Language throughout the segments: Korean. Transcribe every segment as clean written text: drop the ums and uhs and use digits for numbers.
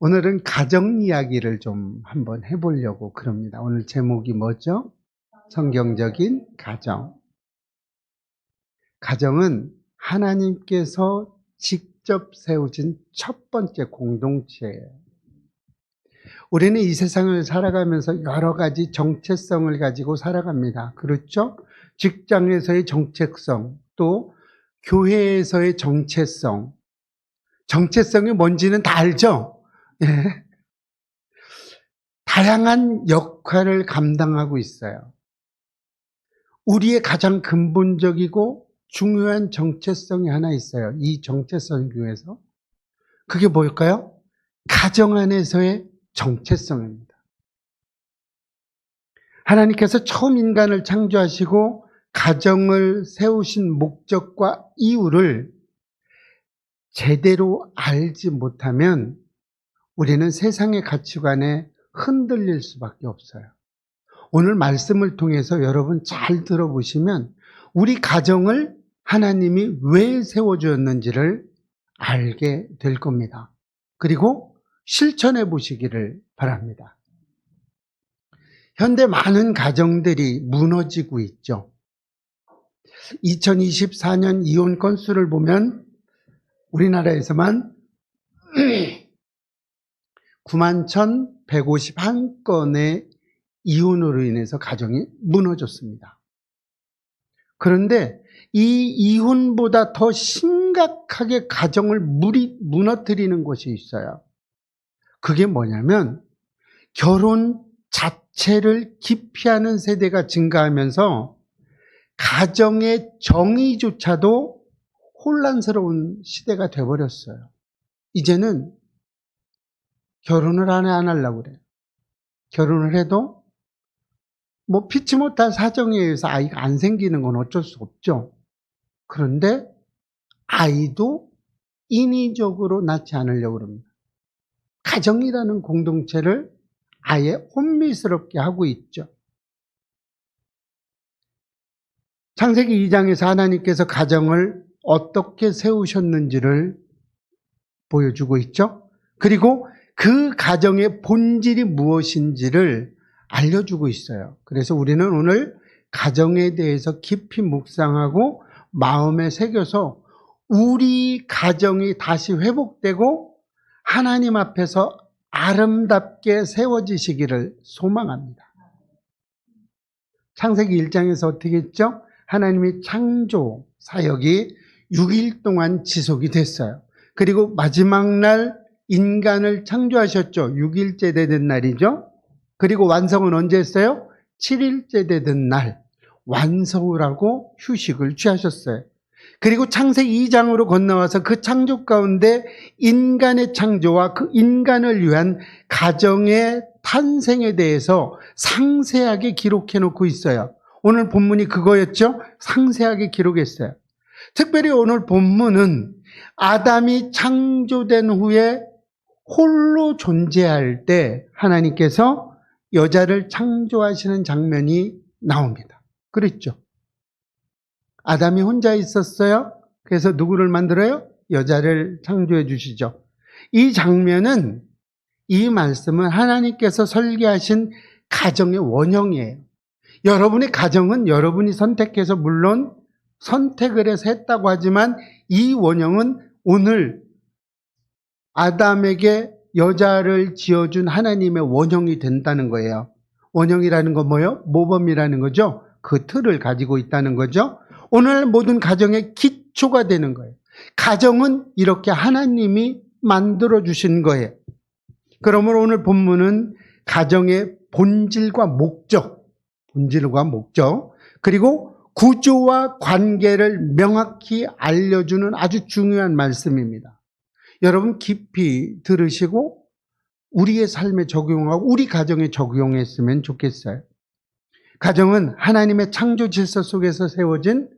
오늘은 가정 이야기를 좀 한번 해보려고 그럽니다. 오늘 제목이 뭐죠? 성경적인 가정. 가정은 하나님께서 직접 세우신 첫 번째 공동체예요. 우리는 이 세상을 살아가면서 여러 가지 정체성을 가지고 살아갑니다. 그렇죠? 직장에서의 정체성, 또 교회에서의 정체성. 정체성이 뭔지는 다 알죠? 예. 다양한 역할을 감당하고 있어요. 우리의 가장 근본적이고 중요한 정체성이 하나 있어요. 이 정체성 중에서. 그게 뭘까요? 가정 안에서의 정체성입니다. 하나님께서 처음 인간을 창조하시고 가정을 세우신 목적과 이유를 제대로 알지 못하면 우리는 세상의 가치관에 흔들릴 수밖에 없어요. 오늘 말씀을 통해서 여러분 잘 들어보시면 우리 가정을 하나님이 왜 세워주었는지를 알게 될 겁니다. 그리고 실천해 보시기를 바랍니다. 현대 많은 가정들이 무너지고 있죠. 2024년 이혼 건수를 보면 우리나라에서만 91,151건의 이혼으로 인해서 가정이 무너졌습니다. 그런데 이 이혼보다 더 심각하게 가정을 무너뜨리는 것이 있어요. 그게 뭐냐면 결혼 자체를 기피하는 세대가 증가하면서 가정의 정의조차도 혼란스러운 시대가 되어버렸어요. 이제는 결혼을 안 하려고 그래요. 결혼을 해도 피치 못할 사정에 의해서 아이가 안 생기는 건 어쩔 수 없죠. 그런데 아이도 인위적으로 낳지 않으려고 합니다. 가정이라는 공동체를 아예 혼미스럽게 하고 있죠. 창세기 2장에서 하나님께서 가정을 어떻게 세우셨는지를 보여주고 있죠. 그리고 그 가정의 본질이 무엇인지를 알려주고 있어요. 그래서 우리는 오늘 가정에 대해서 깊이 묵상하고 마음에 새겨서 우리 가정이 다시 회복되고 하나님 앞에서 아름답게 세워지시기를 소망합니다. 창세기 1장에서 어떻게 했죠? 하나님의 창조 사역이 6일 동안 지속이 됐어요. 그리고 마지막 날 인간을 창조하셨죠. 6일째 되는 날이죠. 그리고 완성은 언제 했어요? 7일째 되던 날 완성을 하고 휴식을 취하셨어요. 그리고 창세기 2장으로 건너와서 그 창조 가운데 인간의 창조와 그 인간을 위한 가정의 탄생에 대해서 상세하게 기록해 놓고 있어요. 오늘 본문이 그거였죠? 상세하게 기록했어요. 특별히 오늘 본문은 아담이 창조된 후에 홀로 존재할 때 하나님께서 여자를 창조하시는 장면이 나옵니다. 그랬죠? 아담이 혼자 있었어요. 그래서 누구를 만들어요? 여자를 창조해 주시죠. 이 장면은, 이 말씀은 하나님께서 설계하신 가정의 원형이에요. 여러분의 가정은 여러분이 선택해서 물론 선택을 해서 했다고 하지만 이 원형은 오늘 아담에게 여자를 지어준 하나님의 원형이 된다는 거예요. 원형이라는 건 뭐예요? 모범이라는 거죠. 그 틀을 가지고 있다는 거죠. 오늘 모든 가정의 기초가 되는 거예요. 가정은 이렇게 하나님이 만들어주신 거예요. 그러므로 오늘 본문은 가정의 본질과 목적, 그리고 구조와 관계를 명확히 알려주는 아주 중요한 말씀입니다. 여러분 깊이 들으시고 우리의 삶에 적용하고 우리 가정에 적용했으면 좋겠어요. 가정은 하나님의 창조 질서 속에서 세워진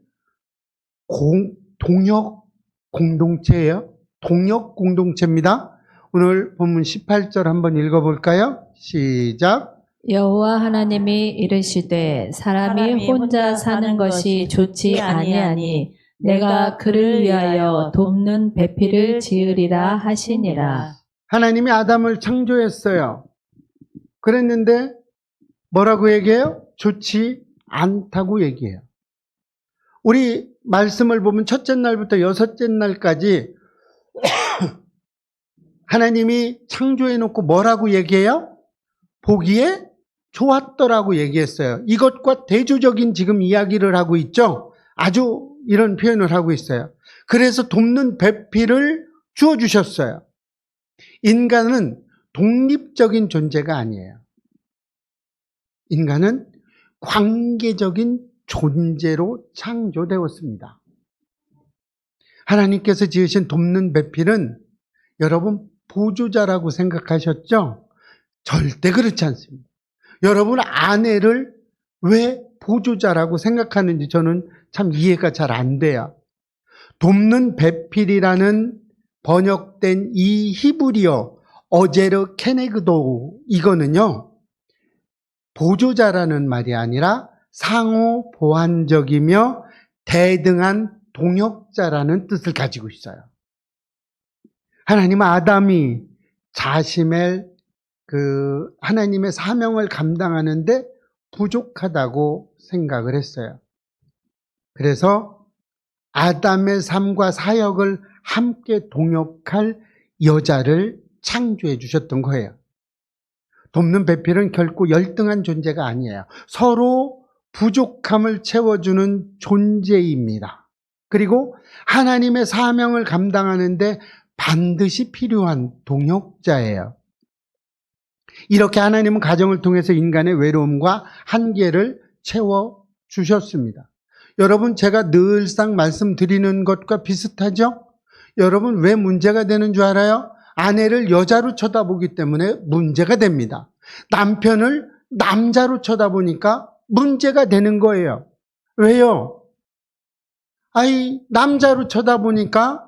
동역 공동체예요. 동역 공동체입니다. 오늘 본문 18절 한번 읽어볼까요? 시작. 여호와 하나님이 이르시되 사람이 혼자 사는 것이 좋지 아니하니 내가 그를 위하여 돕는 배필을 지으리라 하시니라. 하나님이 아담을 창조했어요. 그랬는데 뭐라고 얘기해요? 좋지 않다고 얘기해요. 우리 말씀을 보면 첫째 날부터 여섯째 날까지 하나님이 창조해놓고 뭐라고 얘기해요? 보기에 좋았더라고 얘기했어요. 이것과 대조적인 지금 이야기를 하고 있죠. 아주 이런 표현을 하고 있어요. 그래서 돕는 배필을 주어주셨어요. 인간은 독립적인 존재가 아니에요. 인간은 관계적인 존재로 창조되었습니다. 하나님께서 지으신 돕는 배필은 여러분 보조자라고 생각하셨죠? 절대 그렇지 않습니다. 여러분 아내를 왜 보조자라고 생각하는지 저는 참 이해가 잘 안 돼요. 돕는 배필이라는 번역된 이 히브리어 어제르 케네그도 이거는요. 보조자라는 말이 아니라 상호 보완적이며 대등한 동역자라는 뜻을 가지고 있어요. 하나님은 아담이 자신의 하나님의 사명을 감당하는데 부족하다고 생각을 했어요. 그래서 아담의 삶과 사역을 함께 동역할 여자를 창조해 주셨던 거예요. 돕는 배필은 결코 열등한 존재가 아니에요. 서로 부족함을 채워주는 존재입니다. 그리고 하나님의 사명을 감당하는데 반드시 필요한 동역자예요. 이렇게 하나님은 가정을 통해서 인간의 외로움과 한계를 채워주셨습니다. 여러분, 제가 늘상 말씀드리는 것과 비슷하죠? 여러분, 왜 문제가 되는 줄 알아요? 아내를 여자로 쳐다보기 때문에 문제가 됩니다. 남편을 남자로 쳐다보니까 문제가 되는 거예요. 왜요? 남자로 쳐다보니까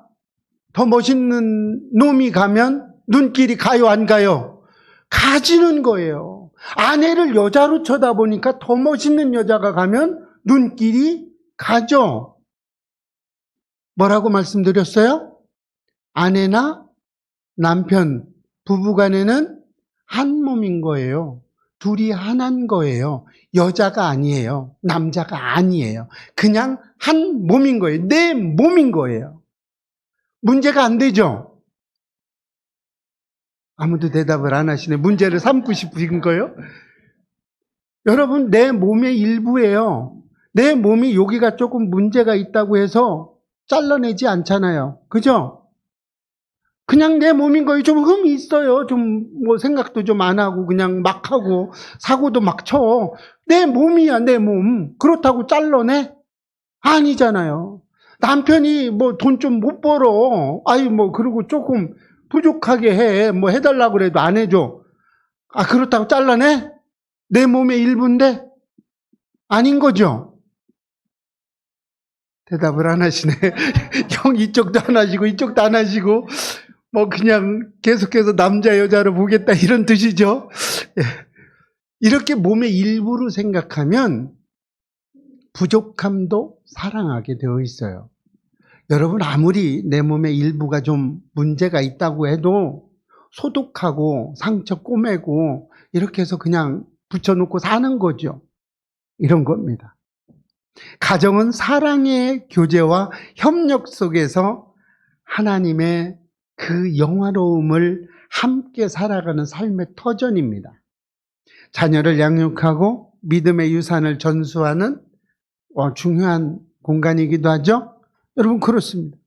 더 멋있는 놈이 가면 눈길이 가요, 안 가요? 가지는 거예요. 아내를 여자로 쳐다보니까 더 멋있는 여자가 가면 눈길이 가죠. 뭐라고 말씀드렸어요? 아내나 남편, 부부간에는 한 몸인 거예요. 둘이 하나인 거예요. 여자가 아니에요. 남자가 아니에요. 그냥 한 몸인 거예요. 내 몸인 거예요. 문제가 안 되죠? 아무도 대답을 안 하시네. 문제를 삼고 싶으신 거예요? 여러분, 내 몸의 일부예요. 내 몸이 여기가 조금 문제가 있다고 해서 잘라내지 않잖아요. 그죠? 그냥 내 몸인 거예요. 좀 흠이 있어요. 좀 생각도 좀 안 하고 그냥 막 하고 사고도 막 쳐. 내 몸이야, 내 몸. 그렇다고 잘라내? 아니잖아요. 남편이 돈 좀 못 벌어. 그리고 조금 부족하게 해. 해달라고 그래도 안 해줘. 그렇다고 잘라내? 내 몸의 일부인데? 아닌 거죠? 대답을 안 하시네. 형 이쪽도 안 하시고 이쪽도 안 하시고 그냥 계속해서 남자 여자로 보겠다 이런 뜻이죠. 이렇게 몸의 일부로 생각하면 부족함도 사랑하게 되어 있어요. 여러분, 아무리 내 몸의 일부가 좀 문제가 있다고 해도 소독하고 상처 꼬매고 이렇게 해서 그냥 붙여놓고 사는 거죠. 이런 겁니다. 가정은 사랑의 교제와 협력 속에서 하나님의 그 영화로움을 함께 살아가는 삶의 터전입니다. 자녀를 양육하고 믿음의 유산을 전수하는 중요한 공간이기도 하죠. 여러분, 그렇습니다.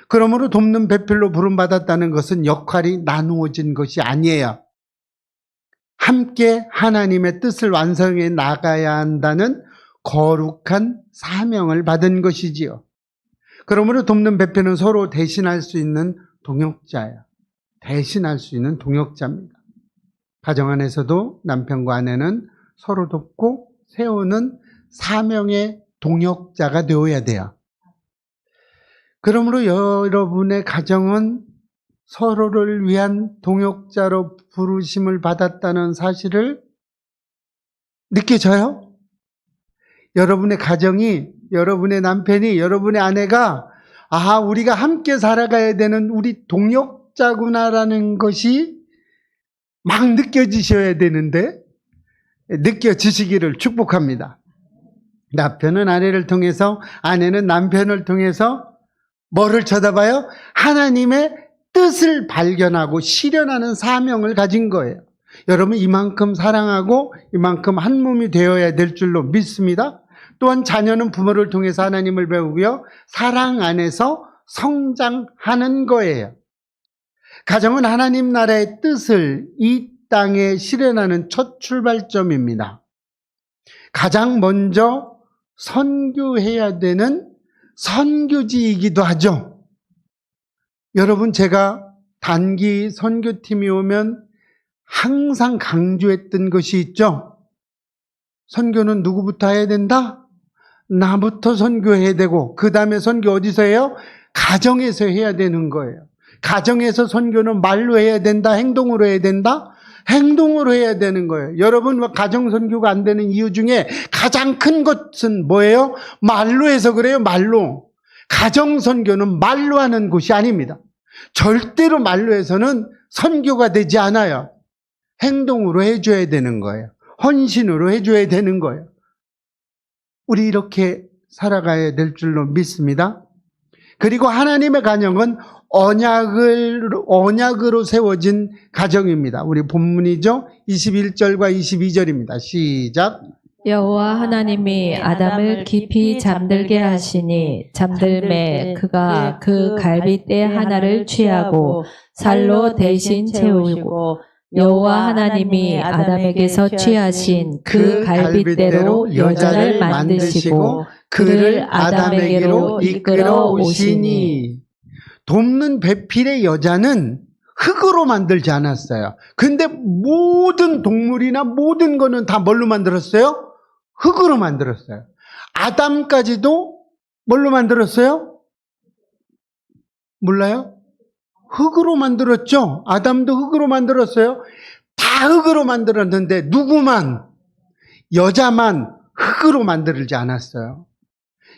그러므로 돕는 배필로 부름받았다는 것은 역할이 나누어진 것이 아니에요. 함께 하나님의 뜻을 완성해 나가야 한다는 거룩한 사명을 받은 것이지요. 그러므로 돕는 배필은 서로 대신할 수 있는 동역자예요. 대신할 수 있는 동역자입니다. 가정 안에서도 남편과 아내는 서로 돕고 세우는 사명의 동역자가 되어야 돼요. 그러므로 여러분의 가정은 서로를 위한 동역자로 부르심을 받았다는 사실을 느껴져요? 여러분의 가정이, 여러분의 남편이, 여러분의 아내가 우리가 함께 살아가야 되는 우리 동역 사역자구나라는 것이 막 느껴지셔야 되는데 느껴지시기를 축복합니다. 남편은 아내를 통해서, 아내는 남편을 통해서 뭐를 쳐다봐요? 하나님의 뜻을 발견하고 실현하는 사명을 가진 거예요. 여러분, 이만큼 사랑하고 이만큼 한 몸이 되어야 될 줄로 믿습니다. 또한 자녀는 부모를 통해서 하나님을 배우고요, 사랑 안에서 성장하는 거예요. 가정은 하나님 나라의 뜻을 이 땅에 실현하는 첫 출발점입니다. 가장 먼저 선교해야 되는 선교지이기도 하죠. 여러분, 제가 단기 선교팀이 오면 항상 강조했던 것이 있죠. 선교는 누구부터 해야 된다? 나부터 선교해야 되고, 그 다음에 선교 어디서 해요? 가정에서 해야 되는 거예요. 가정에서 선교는 말로 해야 된다? 행동으로 해야 된다? 행동으로 해야 되는 거예요. 여러분, 가정 선교가 안 되는 이유 중에 가장 큰 것은 뭐예요? 말로 해서 그래요. 말로. 가정 선교는 말로 하는 곳이 아닙니다. 절대로 말로 해서는 선교가 되지 않아요. 행동으로 해줘야 되는 거예요. 헌신으로 해줘야 되는 거예요. 우리 이렇게 살아가야 될 줄로 믿습니다. 그리고 하나님의 가정은 언약으로 세워진 가정입니다. 우리 본문이죠. 21절과 22절입니다. 시작. 여호와 하나님이 아담을 깊이 잠들게 하시니 잠들매 그가 그 갈빗대 하나를 취하고 살로 대신 채우고 여호와 하나님이 아담에게서 취하신 그 갈빗대로 여자를 만드시고 그를 아담에게로 이끌어 오시니. 돕는 배필의 여자는 흙으로 만들지 않았어요. 근데 모든 동물이나 모든 거는 다 뭘로 만들었어요? 흙으로 만들었어요. 아담까지도 뭘로 만들었어요? 몰라요? 흙으로 만들었죠? 아담도 흙으로 만들었어요. 다 흙으로 만들었는데 누구만, 여자만 흙으로 만들지 않았어요.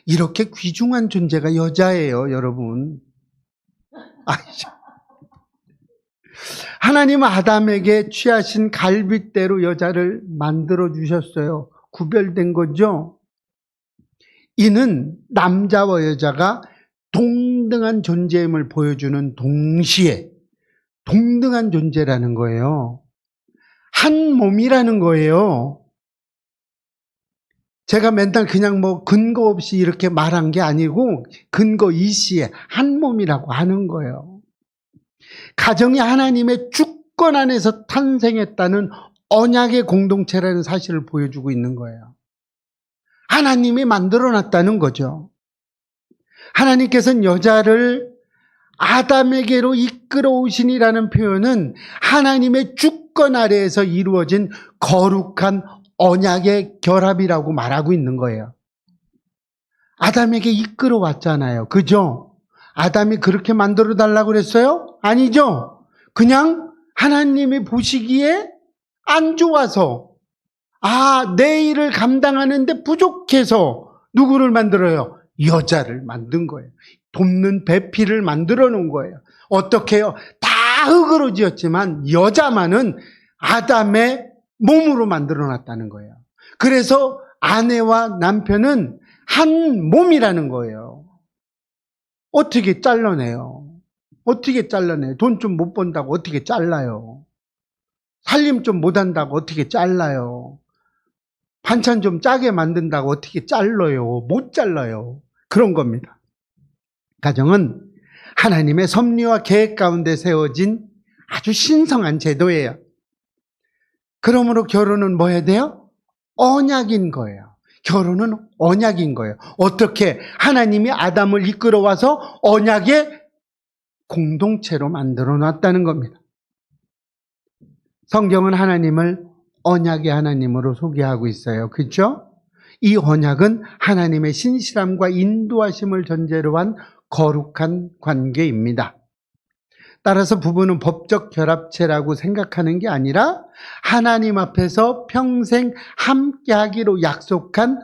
이렇게 귀중한 존재가 여자예요, 여러분. 하나님은 아담에게 취하신 갈빗대로 여자를 만들어 주셨어요. 구별된 거죠. 이는 남자와 여자가 동등한 존재임을 보여주는 동시에 동등한 존재라는 거예요. 한 몸이라는 거예요. 제가 맨날 그냥 근거 없이 이렇게 말한 게 아니고 근거 이시에 한 몸이라고 하는 거예요. 가정이 하나님의 주권 안에서 탄생했다는 언약의 공동체라는 사실을 보여주고 있는 거예요. 하나님이 만들어놨다는 거죠. 하나님께서는 여자를 아담에게로 이끌어 오시니라는 표현은 하나님의 주권 아래에서 이루어진 거룩한 언약의 결합이라고 말하고 있는 거예요. 아담에게 이끌어 왔잖아요. 그죠? 아담이 그렇게 만들어 달라고 그랬어요? 아니죠? 그냥 하나님이 보시기에 안 좋아서, 내 일을 감당하는데 부족해서 누구를 만들어요? 여자를 만든 거예요. 돕는 배필을 만들어 놓은 거예요. 어떻게 해요? 다 흙으로 지었지만 여자만은 아담의 몸으로 만들어 놨다는 거예요. 그래서 아내와 남편은 한 몸이라는 거예요. 어떻게 잘라내요? 어떻게 잘라내요? 돈 좀 못 번다고 어떻게 잘라요? 살림 좀 못한다고 어떻게 잘라요? 반찬 좀 짜게 만든다고 어떻게 잘라요? 못 잘라요. 그런 겁니다. 가정은 하나님의 섭리와 계획 가운데 세워진 아주 신성한 제도예요. 그러므로 결혼은 뭐 해야 돼요? 언약인 거예요. 결혼은 언약인 거예요. 어떻게? 하나님이 아담을 이끌어와서 언약의 공동체로 만들어 놨다는 겁니다. 성경은 하나님을 언약의 하나님으로 소개하고 있어요. 그렇죠? 이 언약은 하나님의 신실함과 인도하심을 전제로 한 거룩한 관계입니다. 따라서 부부는 법적 결합체라고 생각하는 게 아니라 하나님 앞에서 평생 함께하기로 약속한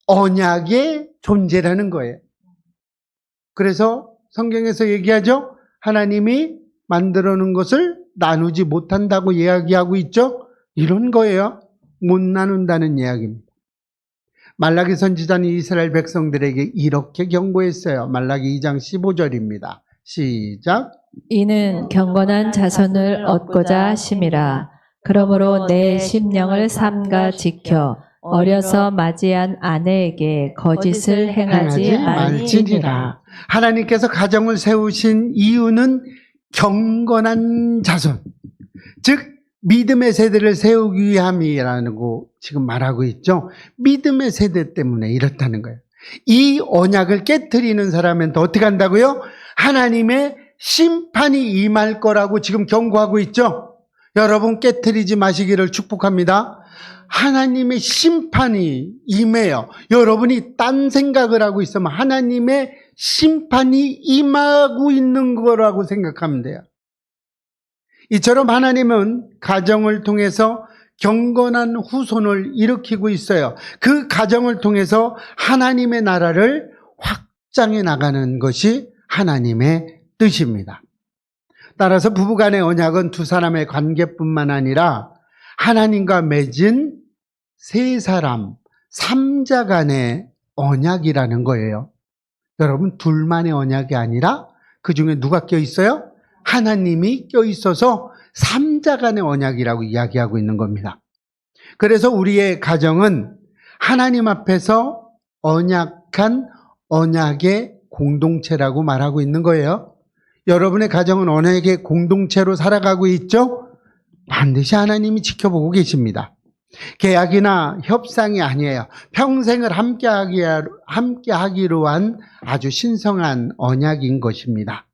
언약의 존재라는 거예요. 그래서 성경에서 얘기하죠. 하나님이 만들어 놓은 것을 나누지 못한다고 이야기하고 있죠? 이런 거예요. 못 나눈다는 이야기입니다. 말라기 선지자는 이스라엘 백성들에게 이렇게 경고했어요. 말라기 2장 15절입니다. 시작. 이는 경건한 자손을 얻고자 하심이라. 그러므로 내 심령을 삼가 지켜 어려서 맞이한 아내에게 거짓을 행하지 말지니라. 하나님께서 가정을 세우신 이유는 경건한 자손, 즉 믿음의 세대를 세우기 위함이라고 지금 말하고 있죠. 믿음의 세대 때문에 이렇다는 거예요. 이 언약을 깨트리는 사람한테 어떻게 한다고요? 하나님의 심판이 임할 거라고 지금 경고하고 있죠. 여러분 깨트리지 마시기를 축복합니다. 하나님의 심판이 임해요. 여러분이 딴 생각을 하고 있으면 하나님의 심판이 임하고 있는 거라고 생각하면 돼요. 이처럼 하나님은 가정을 통해서 경건한 후손을 일으키고 있어요. 그 가정을 통해서 하나님의 나라를 확장해 나가는 것이 하나님의 뜻입니다. 따라서 부부간의 언약은 두 사람의 관계뿐만 아니라 하나님과 맺은 세 사람, 삼자 간의 언약이라는 거예요. 여러분, 둘만의 언약이 아니라 그 중에 누가 껴 있어요? 하나님이 껴 있어서 삼자 간의 언약이라고 이야기하고 있는 겁니다. 그래서 우리의 가정은 하나님 앞에서 언약한 언약의 공동체라고 말하고 있는 거예요. 여러분의 가정은 언약의 공동체로 살아가고 있죠? 반드시 하나님이 지켜보고 계십니다. 계약이나 협상이 아니에요. 평생을 함께하기로 한 아주 신성한 언약인 것입니다.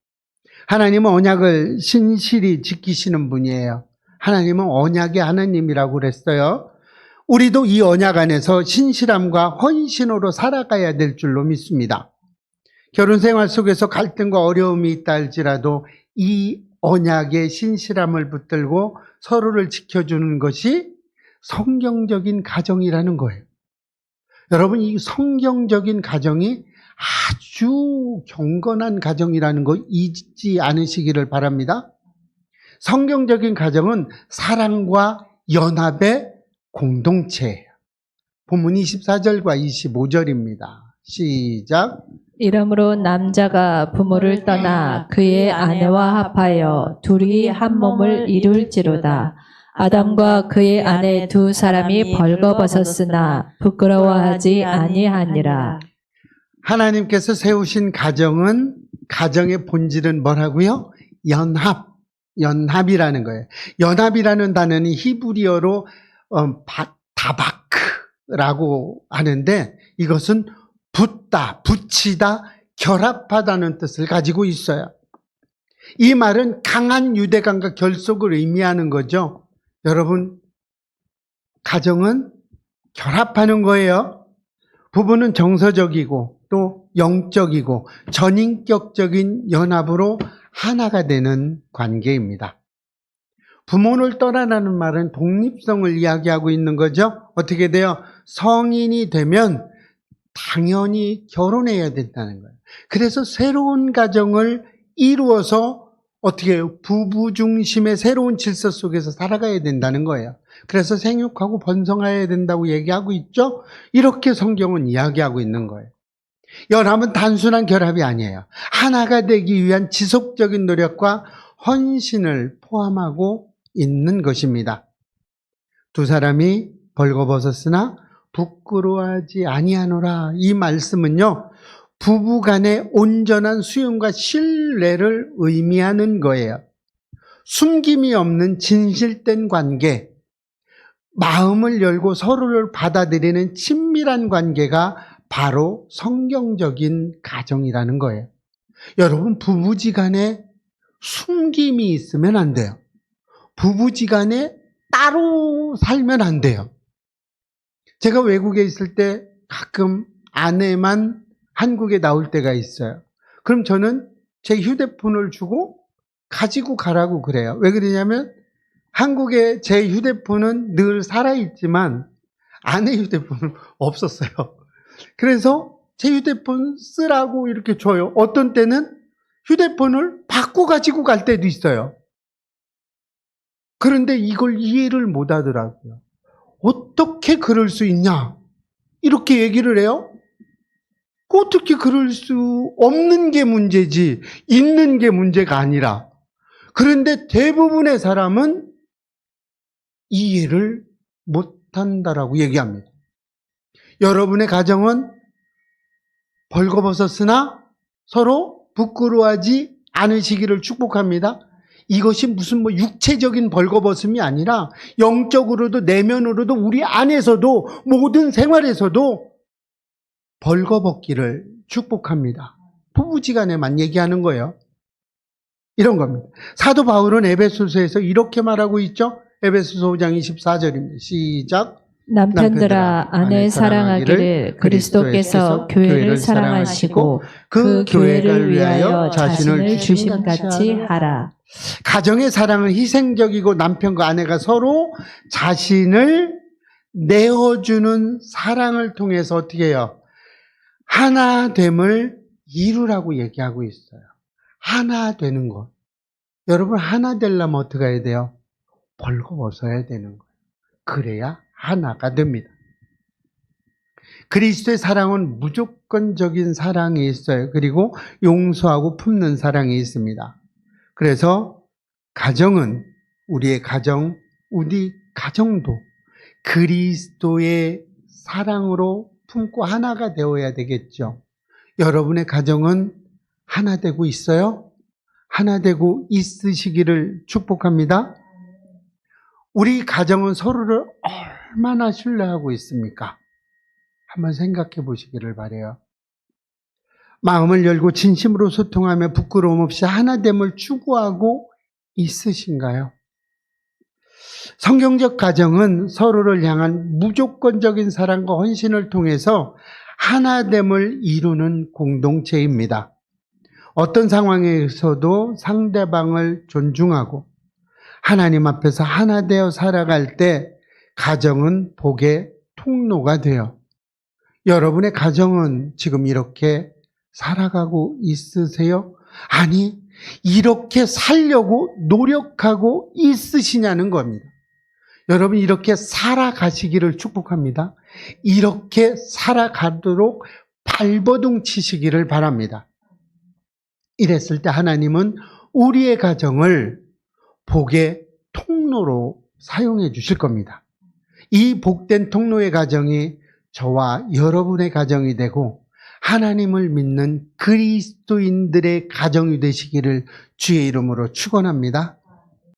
하나님은 언약을 신실히 지키시는 분이에요. 하나님은 언약의 하나님이라고 그랬어요. 우리도 이 언약 안에서 신실함과 헌신으로 살아가야 될 줄로 믿습니다. 결혼 생활 속에서 갈등과 어려움이 있다 할지라도 이 언약의 신실함을 붙들고 서로를 지켜주는 것이 성경적인 가정이라는 거예요. 여러분, 이 성경적인 가정이 아주 경건한 가정이라는 거 잊지 않으시기를 바랍니다. 성경적인 가정은 사랑과 연합의 공동체예요. 본문 24절과 25절입니다. 시작. 이러므로 남자가 부모를 떠나 그의 아내와 합하여 둘이 한 몸을 이룰지로다. 아담과 그의 아내 두 사람이 벌거벗었으나 부끄러워하지 아니하니라. 하나님께서 세우신 가정은, 가정의 본질은 뭐라고요? 연합이라는 거예요. 연합이라는 단어는 히브리어로 다바크라고 하는데 이것은 붙다, 붙이다, 결합하다는 뜻을 가지고 있어요. 이 말은 강한 유대감과 결속을 의미하는 거죠. 여러분, 가정은 결합하는 거예요. 부부는 정서적이고 또 영적이고 전인격적인 연합으로 하나가 되는 관계입니다. 부모를 떠나라는 말은 독립성을 이야기하고 있는 거죠. 어떻게 돼요? 성인이 되면 당연히 결혼해야 된다는 거예요. 그래서 새로운 가정을 이루어서 어떻게 해요? 부부 중심의 새로운 질서 속에서 살아가야 된다는 거예요. 그래서 생육하고 번성해야 된다고 얘기하고 있죠. 이렇게 성경은 이야기하고 있는 거예요. 연합은 단순한 결합이 아니에요. 하나가 되기 위한 지속적인 노력과 헌신을 포함하고 있는 것입니다. 두 사람이 벌거벗었으나 부끄러워하지 아니하노라. 이 말씀은요, 부부 간의 온전한 수용과 신뢰를 의미하는 거예요. 숨김이 없는 진실된 관계, 마음을 열고 서로를 받아들이는 친밀한 관계가 바로 성경적인 가정이라는 거예요. 여러분, 부부지간에 숨김이 있으면 안 돼요. 부부지간에 따로 살면 안 돼요. 제가 외국에 있을 때 가끔 아내만 한국에 나올 때가 있어요. 그럼 저는 제 휴대폰을 주고 가지고 가라고 그래요. 왜 그러냐면 한국에 제 휴대폰은 늘 살아있지만 아내 휴대폰은 없었어요. 그래서 제 휴대폰 쓰라고 이렇게 줘요. 어떤 때는 휴대폰을 바꿔 가지고 갈 때도 있어요. 그런데 이걸 이해를 못 하더라고요. 어떻게 그럴 수 있냐? 이렇게 얘기를 해요? 어떻게 그럴 수 없는 게 문제지, 있는 게 문제가 아니라. 그런데 대부분의 사람은 이해를 못 한다라고 얘기합니다. 여러분의 가정은 벌거벗었으나 서로 부끄러워하지 않으시기를 축복합니다. 이것이 무슨 육체적인 벌거벗음이 아니라 영적으로도 내면으로도 우리 안에서도 모든 생활에서도 벌거벗기를 축복합니다. 부부지간에만 얘기하는 거예요. 이런 겁니다. 사도 바울은 에베소서에서 이렇게 말하고 있죠. 에베소서 5장 24절입니다. 시작. 남편들아 아내 사랑하기를 그리스도께서 교회를 사랑하시고 그 교회를 위하여 자신을 주심같이 하라. 가정의 사랑은 희생적이고 남편과 아내가 서로 자신을 내어주는 사랑을 통해서 어떻게 해요? 하나됨을 이루라고 얘기하고 있어요. 하나 되는 것. 여러분 하나 되려면 어떻게 해야 돼요? 벌거벗어야 되는 거예요. 그래야 하나가 됩니다. 그리스도의 사랑은 무조건적인 사랑이 있어요. 그리고 용서하고 품는 사랑이 있습니다. 그래서 가정은 우리 가정도 그리스도의 사랑으로 품고 하나가 되어야 되겠죠. 여러분의 가정은 하나 되고 있어요? 하나 되고 있으시기를 축복합니다. 우리 가정은 서로를 얼마나 신뢰하고 있습니까? 한번 생각해 보시기를 바라요. 마음을 열고 진심으로 소통하며 부끄러움 없이 하나됨을 추구하고 있으신가요? 성경적 가정은 서로를 향한 무조건적인 사랑과 헌신을 통해서 하나됨을 이루는 공동체입니다. 어떤 상황에서도 상대방을 존중하고 하나님 앞에서 하나 되어 살아갈 때 가정은 복의 통로가 돼요. 여러분의 가정은 지금 이렇게 살아가고 있으세요? 아니, 이렇게 살려고 노력하고 있으시냐는 겁니다. 여러분 이렇게 살아가시기를 축복합니다. 이렇게 살아가도록 발버둥 치시기를 바랍니다. 이랬을 때 하나님은 우리의 가정을 복의 통로로 사용해 주실 겁니다. 이 복된 통로의 가정이 저와 여러분의 가정이 되고 하나님을 믿는 그리스도인들의 가정이 되시기를 주의 이름으로 축원합니다.